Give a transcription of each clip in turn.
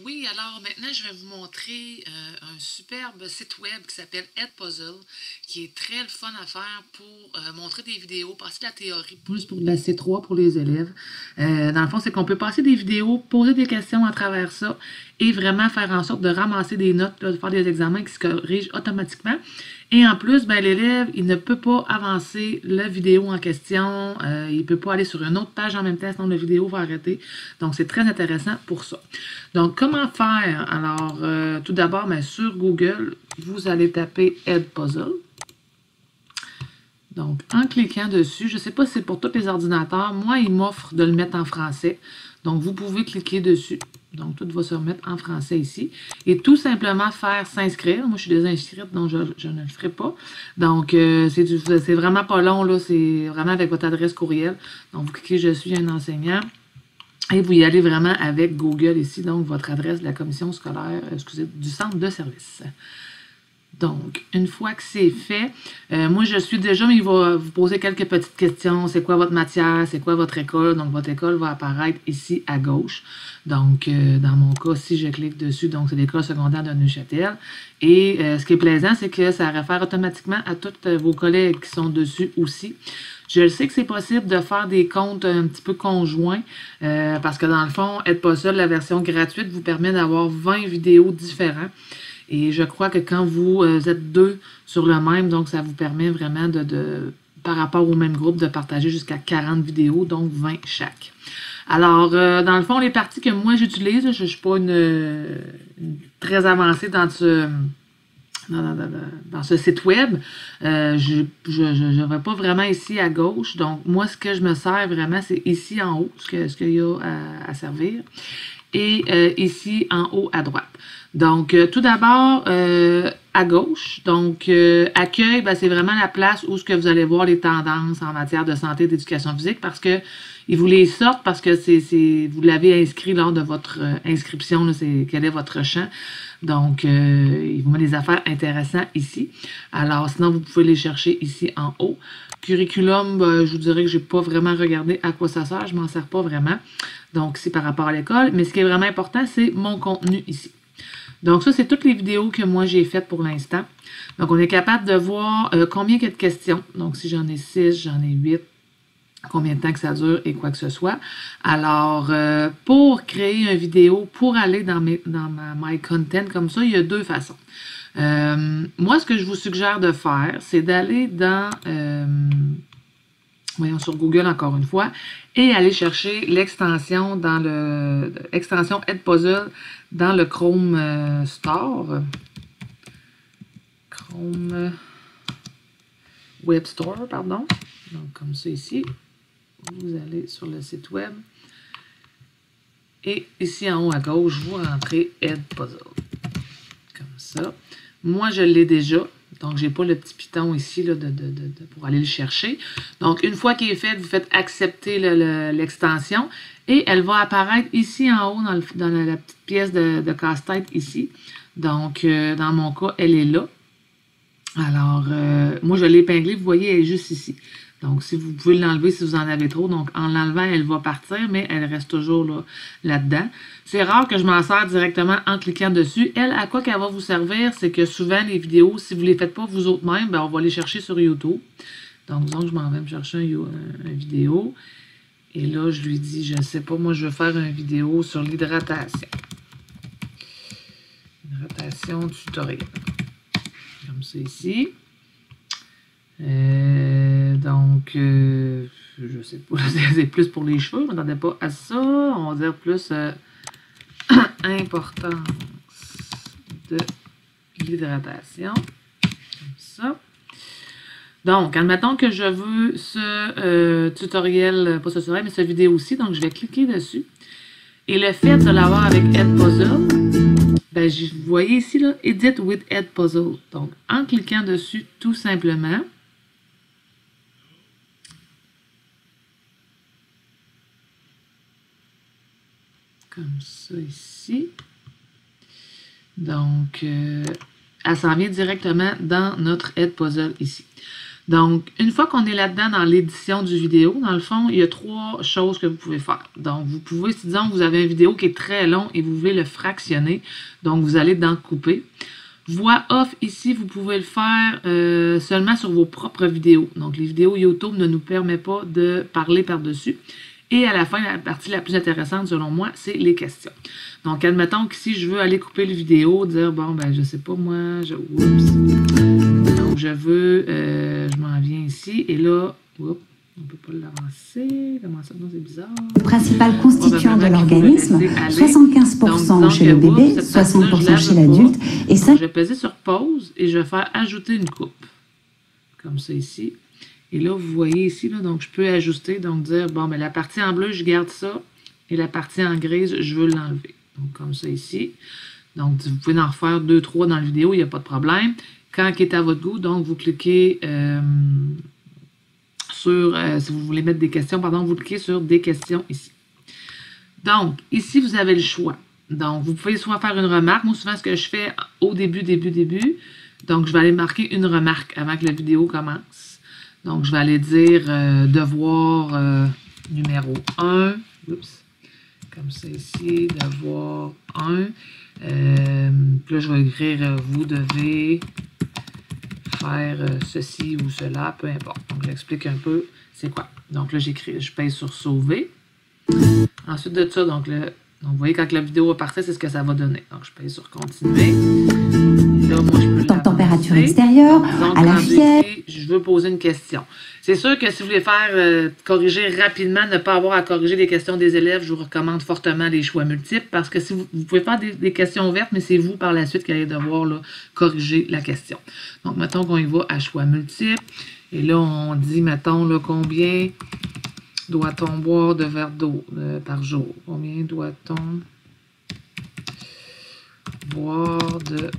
Oui, alors maintenant, je vais vous montrer un superbe site web qui s'appelle Edpuzzle, qui est très le fun à faire pour montrer des vidéos, passer de la théorie, plus pour de la C3 pour les élèves. Dans le fond, c'est qu'on peut passer des vidéos, poser des questions à travers ça et vraiment faire en sorte de ramasser des notes, là, de faire des examens qui se corrigent automatiquement. Et en plus, ben, l'élève, il ne peut pas avancer la vidéo en question. Il ne peut pas aller sur une autre page en même temps, sinon la vidéo va arrêter. Donc, c'est très intéressant pour ça. Donc, comment faire? Alors, tout d'abord, ben, sur Google, vous allez taper Edpuzzle. Donc, en cliquant dessus, je ne sais pas si c'est pour tous les ordinateurs. Moi, il m'offre de le mettre en français. Donc, vous pouvez cliquer dessus. Donc, tout va se remettre en français ici. Et tout simplement faire s'inscrire. Moi, je suis déjà inscrite, donc je ne le ferai pas. Donc, c'est vraiment pas long, là. C'est vraiment avec votre adresse courriel. Donc, vous cliquez « Je suis un enseignant ». Et vous y allez vraiment avec Google ici, donc votre adresse de la commission scolaire, excusez, du centre de service. Donc, une fois que c'est fait, moi je suis déjà, mais il va vous poser quelques petites questions. C'est quoi votre matière? C'est quoi votre école? Donc, votre école va apparaître ici à gauche. Donc, dans mon cas, si je clique dessus, donc c'est l'école secondaire de Neuchâtel. Et ce qui est plaisant, c'est que ça réfère automatiquement à tous vos collègues qui sont dessus aussi. Je sais que c'est possible de faire des comptes un petit peu conjoints parce que dans le fond, Edpuzzle, la version gratuite, vous permet d'avoir 20 vidéos différentes. Et je crois que quand vous êtes deux sur le même, donc ça vous permet vraiment par rapport au même groupe, de partager jusqu'à 40 vidéos, donc 20 chaque. Alors, dans le fond, les parties que moi j'utilise, je ne suis pas une très avancée dans ce site web. Je ne vais pas vraiment ici à gauche. Donc, moi, ce que je me sers vraiment, c'est ici en haut, ce qu'il y a à servir. Et ici en haut à droite. Donc, tout d'abord, à gauche, donc accueil, ben, c'est vraiment la place où ce que vous allez voir les tendances en matière de santé et d'éducation physique parce que ils vous les sortent parce que vous l'avez inscrit lors de votre inscription, quel est votre champ. Donc, il vous met des affaires intéressantes ici. Alors, sinon, vous pouvez les chercher ici en haut. Curriculum, ben, je vous dirais que je n'ai pas vraiment regardé à quoi ça sert. Je ne m'en sers pas vraiment. Donc, c'est par rapport à l'école. Mais ce qui est vraiment important, c'est mon contenu ici. Donc, ça, c'est toutes les vidéos que moi, j'ai faites pour l'instant. Donc, on est capable de voir combien il y a de questions. Donc, si j'en ai 6, j'en ai 8, combien de temps que ça dure et quoi que ce soit. Alors, pour créer une vidéo, pour aller dans ma My Content comme ça, il y a deux façons. Moi, ce que je vous suggère de faire, c'est d'aller dans, voyons, sur Google encore une fois, et aller chercher l'extension l'extension Edpuzzle dans le Chrome Store. Chrome Web Store, pardon. Donc, comme ça ici. Vous allez sur le site web. Et ici en haut à gauche, vous rentrez Edpuzzle. Comme ça. Moi, je l'ai déjà. Donc, je n'ai pas le petit piton ici là, pour aller le chercher. Donc, une fois qu'il est fait, vous faites accepter l'extension et elle va apparaître ici en haut dans la petite pièce de casse-tête ici. Donc, dans mon cas, elle est là. Alors, moi, je l'ai épinglée. Vous voyez, elle est juste ici. Donc, si vous pouvez l'enlever si vous en avez trop. Donc, en l'enlevant, elle va partir, mais elle reste toujours là-dedans. C'est rare que je m'en sers directement en cliquant dessus. Elle, à quoi qu'elle va vous servir, c'est que souvent, les vidéos, si vous ne les faites pas vous autres même, ben, on va les chercher sur YouTube. Donc, disons que je m'en vais me chercher une vidéo. Et là, je lui dis, je ne sais pas, moi, je veux faire une vidéo sur l'hydratation. Hydratation tutoriel. Comme ça ici. Donc, je sais pas, c'est plus pour les cheveux, je ne m'attendais pas à ça. On va dire plus importance de l'hydratation. Comme ça. Donc, admettons que je veux ce tutoriel, pas ce tutoriel, mais cette vidéo aussi. Donc, je vais cliquer dessus. Et le fait de l'avoir avec Edpuzzle, ben, vous voyez ici, là, Edit with Edpuzzle. Donc, en cliquant dessus, tout simplement, comme ça ici. Donc, elle s'en vient directement dans notre Edpuzzle ici. Donc, une fois qu'on est là-dedans dans l'édition du vidéo, dans le fond, il y a 3 choses que vous pouvez faire. Donc, vous pouvez, si disons que vous avez une vidéo qui est très long et vous voulez le fractionner, donc vous allez dans couper. Voix off, ici, vous pouvez le faire seulement sur vos propres vidéos. Donc, les vidéos YouTube ne nous permettent pas de parler par-dessus. Et à la fin, la partie la plus intéressante, selon moi, c'est les questions. Donc, admettons qu'ici, je veux aller couper le vidéo, dire, bon, ben, je sais pas, moi, donc, je veux, je m'en viens ici, et là, oups, on ne peut pas l'avancer. Comment ça? Non, c'est bizarre. Le principal constituant de l'organisme, 75% chez le bébé, 60% chez l'adulte. Et ça, je vais peser sur pause et je vais faire ajouter une coupe. Comme ça ici. Et là, vous voyez ici, là, donc je peux ajuster, donc dire, bon, mais la partie en bleu, je garde ça. Et la partie en grise, je veux l'enlever. Donc, comme ça ici. Donc, vous pouvez en refaire 2, 3 dans la vidéo, il n'y a pas de problème. Quand il est à votre goût, donc vous cliquez sur, si vous voulez mettre des questions, pardon, vous cliquez sur des questions ici. Donc, ici, vous avez le choix. Donc, vous pouvez soit faire une remarque. Moi, souvent, ce que je fais au début, donc, je vais aller marquer une remarque avant que la vidéo commence. Donc, je vais aller dire devoir numéro 1. Oups. Comme ça ici, devoir 1. Puis là, je vais écrire vous devez faire ceci ou cela, peu importe. Donc, j'explique un peu c'est quoi. Donc là, j'écris, je pèse sur sauver. Ensuite de ça, donc vous voyez, quand la vidéo va partir, c'est ce que ça va donner. Donc, je pèse sur continuer. Là, moi, je peux température extérieure, donc, à la fièvre. Je veux poser une question. C'est sûr que si vous voulez faire corriger rapidement, ne pas avoir à corriger les questions des élèves, je vous recommande fortement les choix multiples parce que si vous pouvez faire des questions ouvertes, mais c'est vous par la suite qui allez devoir là, corriger la question. Donc, mettons qu'on y va à choix multiples. Et là, on dit, mettons, là, combien doit-on boire de verres d'eau par jour? Combien doit-on boire de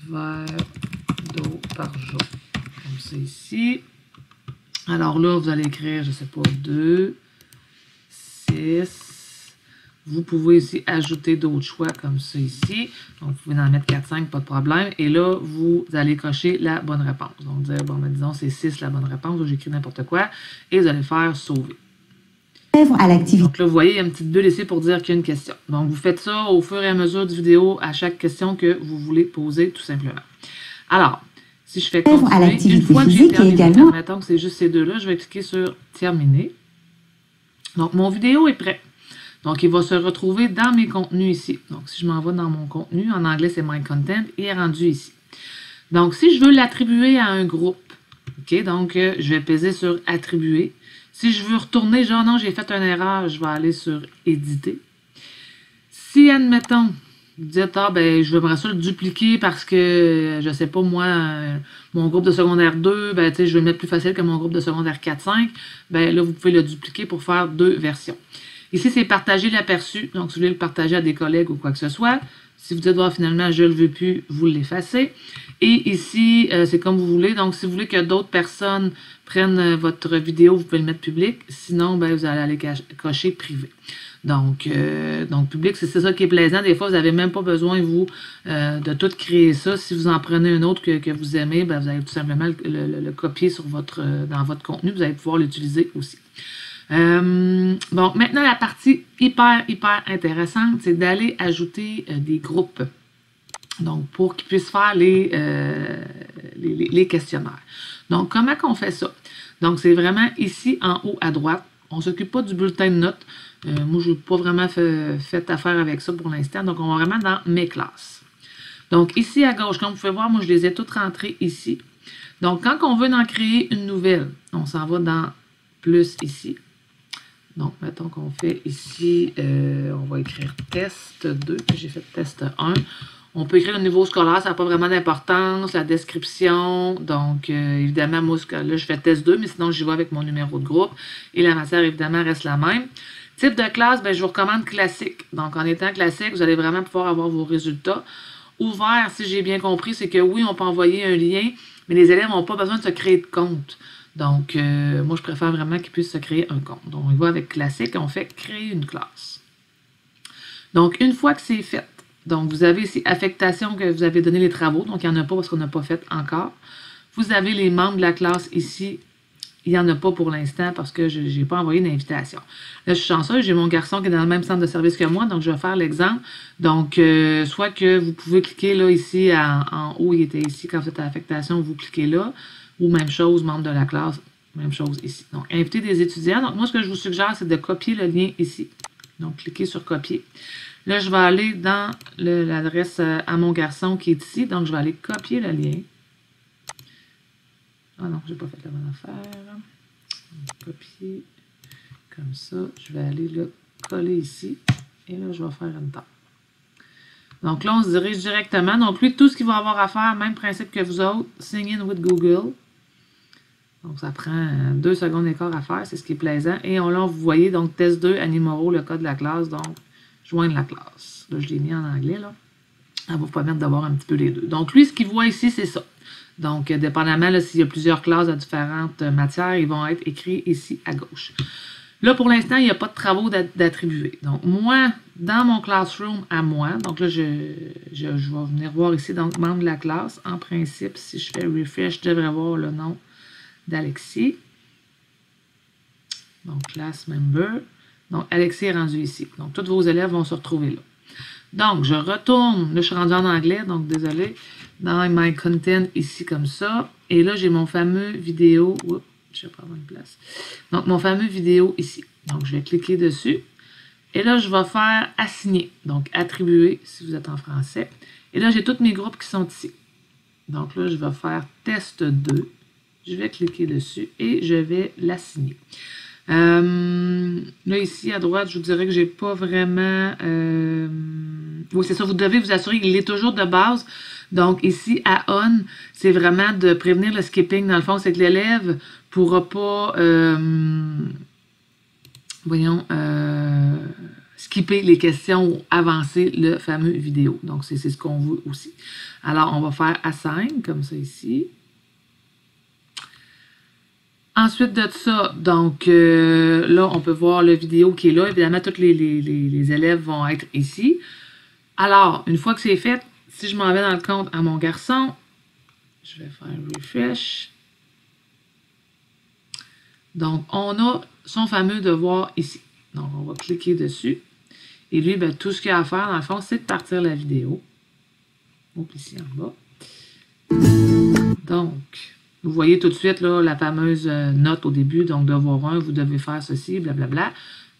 verres d'eau par jour? Comme ça ici. Alors là, vous allez écrire, je ne sais pas, 2, 6. Vous pouvez aussi ajouter d'autres choix comme ça ici. Donc, vous pouvez en mettre 4, 5, pas de problème. Et là, vous allez cocher la bonne réponse. Donc, dire, bon, ben, disons, c'est 6 la bonne réponse. J'écris n'importe quoi. Et vous allez faire sauver. À l'activité. Donc là, vous voyez, il y a une petite bulle ici pour dire qu'il y a une question. Donc, vous faites ça au fur et à mesure du vidéo à chaque question que vous voulez poser, tout simplement. Alors, si je fais continuer, une fois que j'ai terminé, mettons que c'est juste ces deux-là, je vais cliquer sur terminer. Donc, mon vidéo est prêt. Donc, il va se retrouver dans mes contenus ici. Donc, si je m'en vais dans mon contenu, en anglais, c'est My Content, il est rendu ici. Donc, si je veux l'attribuer à un groupe, OK, donc, je vais peser sur attribuer. Si je veux retourner, genre, non, j'ai fait une erreur, je vais aller sur éditer. Si, admettons, vous dites, ah, ben, je voudrais ça le dupliquer parce que, je sais pas, moi, mon groupe de secondaire 2, ben, tu sais, je vais le mettre plus facile que mon groupe de secondaire 4-5, ben, là, vous pouvez le dupliquer pour faire 2 versions. Ici, c'est partager l'aperçu. Donc, si vous voulez le partager à des collègues ou quoi que ce soit. Si vous dites, finalement, je ne le veux plus, vous l'effacez. Et ici, c'est comme vous voulez. Donc, si vous voulez que d'autres personnes prennent votre vidéo, vous pouvez le mettre public. Sinon, ben, vous allez aller cocher privé. Donc, public, c'est ça qui est plaisant. Des fois, vous n'avez même pas besoin, vous, de tout créer ça. Si vous en prenez un autre que vous aimez, ben, vous allez tout simplement le copier sur dans votre contenu. Vous allez pouvoir l'utiliser aussi. Bon, maintenant, la partie hyper intéressante, c'est d'aller ajouter des groupes. Donc, pour qu'ils puissent faire les questionnaires. Donc, comment qu'on fait ça? Donc, c'est vraiment ici, en haut à droite. On ne s'occupe pas du bulletin de notes. Moi, je n'ai pas vraiment fait affaire avec ça pour l'instant. Donc, on va vraiment dans mes classes. Donc, ici à gauche, comme vous pouvez voir, moi, je les ai toutes rentrées ici. Donc, quand on veut en créer une nouvelle, on s'en va dans plus ici. Donc, mettons qu'on fait ici, on va écrire test 2, puis j'ai fait test 1. On peut écrire le niveau scolaire, ça n'a pas vraiment d'importance, la description. Donc, évidemment, moi, là, je fais test 2, mais sinon, j'y vais avec mon numéro de groupe. Et la matière, évidemment, reste la même. Type de classe, ben, je vous recommande classique. Donc, en étant classique, vous allez vraiment pouvoir avoir vos résultats. Ouvert, si j'ai bien compris, c'est que oui, on peut envoyer un lien, mais les élèves n'ont pas besoin de se créer de compte. Donc, moi, je préfère vraiment qu'ils puissent se créer un compte. Donc, on y va avec classique, on fait créer une classe. Donc, une fois que c'est fait, donc vous avez ici affectation que vous avez donné les travaux, donc il n'y en a pas parce qu'on n'a pas fait encore. Vous avez les membres de la classe ici. Il n'y en a pas pour l'instant parce que je n'ai pas envoyé d'invitation. Là, je suis chanceuse, j'ai mon garçon qui est dans le même centre de service que moi, donc je vais faire l'exemple. Donc, soit que vous pouvez cliquer là, ici, en haut, il était ici, quand vous êtes à affectation, vous cliquez là, ou même chose, membre de la classe, même chose ici. Donc, inviter des étudiants. Donc, moi, ce que je vous suggère, c'est de copier le lien ici. Donc, cliquez sur copier. Là, je vais aller dans l'adresse à mon garçon qui est ici, donc je vais aller copier le lien. Ah non, je n'ai pas fait la bonne affaire. Copier comme ça. Je vais aller le coller ici. Et là, je vais faire Enter. Donc là, on se dirige directement. Donc lui, tout ce qu'il va avoir à faire, même principe que vous autres, Sign in with Google. Donc ça prend 2 secondes et quart à faire, c'est ce qui est plaisant. Et là, vous voyez, donc test 2, Animoro, le code de la classe. Donc, joindre la classe. Là, je l'ai mis en anglais, là. Ça va vous permettre d'avoir un petit peu les deux. Donc lui, ce qu'il voit ici, c'est ça. Donc, dépendamment s'il y a plusieurs classes de différentes matières, ils vont être écrits ici à gauche. Là, pour l'instant, il n'y a pas de travaux d'attribuer. Donc, moi, dans mon classroom à moi, donc là, je vais venir voir ici, donc, membre de la classe. En principe, si je fais refresh, je devrais voir le nom d'Alexis. Donc, class member. Donc, Alexis est rendu ici. Donc, tous vos élèves vont se retrouver là. Donc, je retourne. Là, je suis rendu en anglais, donc désolé. Dans My Content, ici, comme ça. Et là, j'ai mon fameux vidéo. Oups, je vais prendre une place. Donc, mon fameux vidéo ici. Donc, je vais cliquer dessus. Et là, je vais faire assigner. Donc, attribuer, si vous êtes en français. Et là, j'ai tous mes groupes qui sont ici. Donc, là, je vais faire test 2. Je vais cliquer dessus et je vais l'assigner. Là, ici, à droite, je vous dirais que j'ai pas vraiment... Oui, c'est ça, vous devez vous assurer qu'il est toujours de base. Donc, ici, à on, c'est vraiment de prévenir le skipping. Dans le fond, c'est que l'élève ne pourra pas, skipper les questions ou avancer le fameux vidéo. Donc, c'est ce qu'on veut aussi. Alors, on va faire assign, comme ça ici. Ensuite de ça, donc là, on peut voir le vidéo qui est là. Évidemment, tous les élèves vont être ici. Alors, une fois que c'est fait, si je m'en vais dans le compte à mon garçon, je vais faire refresh. Donc, on a son fameux devoir ici. Donc, on va cliquer dessus. Et lui, ben, tout ce qu'il a à faire, dans le fond, c'est de partir la vidéo. Oups, ici en bas. Donc, vous voyez tout de suite là, la fameuse note au début. Donc, devoir 1, vous devez faire ceci, blablabla.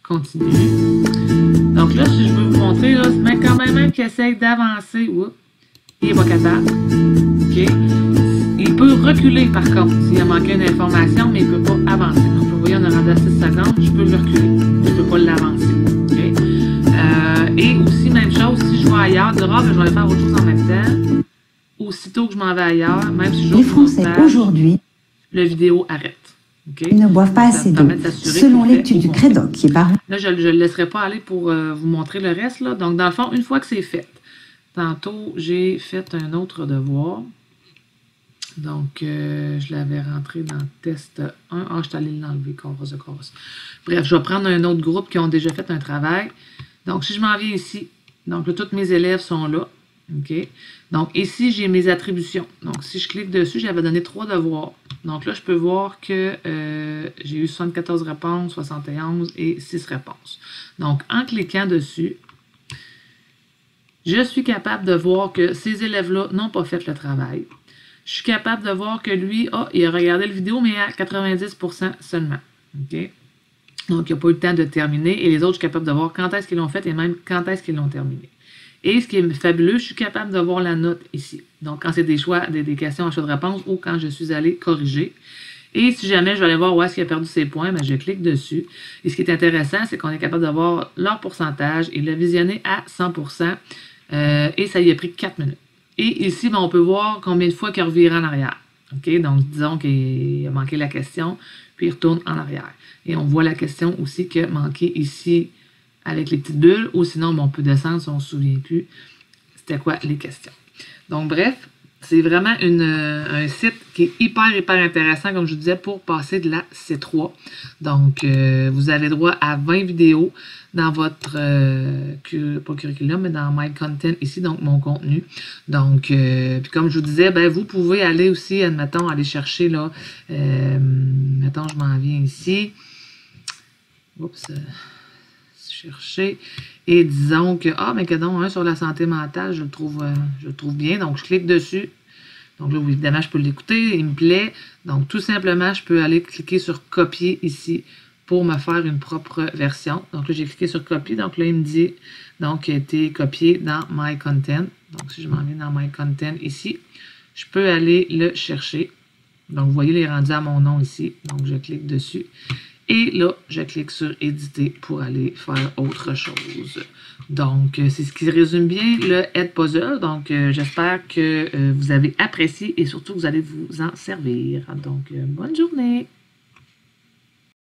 Continue. Donc là, si je veux vous montrer, là, c'est quand même qu'il essaye d'avancer. Il n'est pas capable. OK? Il peut reculer, par contre, s'il a manqué une information, mais il ne peut pas avancer. Donc, vous voyez, on a rendu à 6 secondes. Je peux le reculer. Je ne peux pas l'avancer. OK? Et aussi, même chose, si je vais ailleurs, dire, je vais aller faire autre chose en même temps. Aussitôt que je m'en vais ailleurs, même si je les Français aujourd'hui, la vidéo arrête. Okay? Ils ne boivent pas assez d'eau, selon l'étude du Crédoc qui est paru. Là, je ne le laisserai pas aller pour vous montrer le reste. Là. Donc, dans le fond, une fois que c'est fait, tantôt, j'ai fait un autre devoir. Donc, je l'avais rentré dans test 1. Ah, je suis allée l'enlever, chorus. Bref, je vais prendre un autre groupe qui ont déjà fait un travail. Donc, si je m'en viens ici, donc là, tous mes élèves sont là. OK? Donc, ici, j'ai mes attributions. Donc, si je clique dessus, j'avais donné 3 devoirs. Donc là, je peux voir que j'ai eu 74 réponses, 71 et 6 réponses. Donc, en cliquant dessus, je suis capable de voir que ces élèves-là n'ont pas fait le travail. Je suis capable de voir que lui, il a regardé la vidéo, mais à 90% seulement. OK? Donc, il n'a pas eu le temps de terminer. Et les autres, je suis capable de voir quand est-ce qu'ils l'ont fait et même quand est-ce qu'ils l'ont terminé. Et ce qui est fabuleux, je suis capable de voir la note ici. Donc, quand c'est des choix, des questions à choix de réponse ou quand je suis allé corriger. Et si jamais je vais aller voir où est-ce qu'il a perdu ses points, ben, je clique dessus. Et ce qui est intéressant, c'est qu'on est capable de voir leur pourcentage et le visionner à 100%. Et ça y a pris 4 minutes. Et ici, ben, on peut voir combien de fois qu'il a reviré en arrière. OK? Donc, disons qu'il a manqué la question, puis il retourne en arrière. Et on voit la question aussi qui a manqué ici avec les petites bulles, ou sinon, on peut descendre si on ne se souvient plus c'était quoi les questions. Donc, bref, C'est vraiment un site qui est hyper intéressant, comme je vous disais, pour passer de la C3. Donc, vous avez droit à 20 vidéos dans votre, pas curriculum, mais dans My Content ici, donc mon contenu. Donc, puis comme je vous disais, ben, vous pouvez aller aussi, admettons, aller chercher, là, mettons, je m'en viens ici. Oups, chercher. Et disons que, mais que donc, un sur la santé mentale, je le trouve bien. Donc, je clique dessus. Donc là, évidemment, je peux l'écouter. Il me plaît. Donc, tout simplement, je peux aller cliquer sur copier ici pour me faire une propre version. Donc là, j'ai cliqué sur copier. Donc là, il me dit, donc, il a été copié dans My Content. Donc, si je m'en viens dans My Content ici, je peux aller le chercher. Donc, vous voyez, il est rendu à mon nom ici. Donc, je clique dessus. Et là, je clique sur « Éditer » pour aller faire autre chose. Donc, c'est ce qui résume bien le Edpuzzle. Donc, j'espère que vous avez apprécié et surtout que vous allez vous en servir. Donc, bonne journée!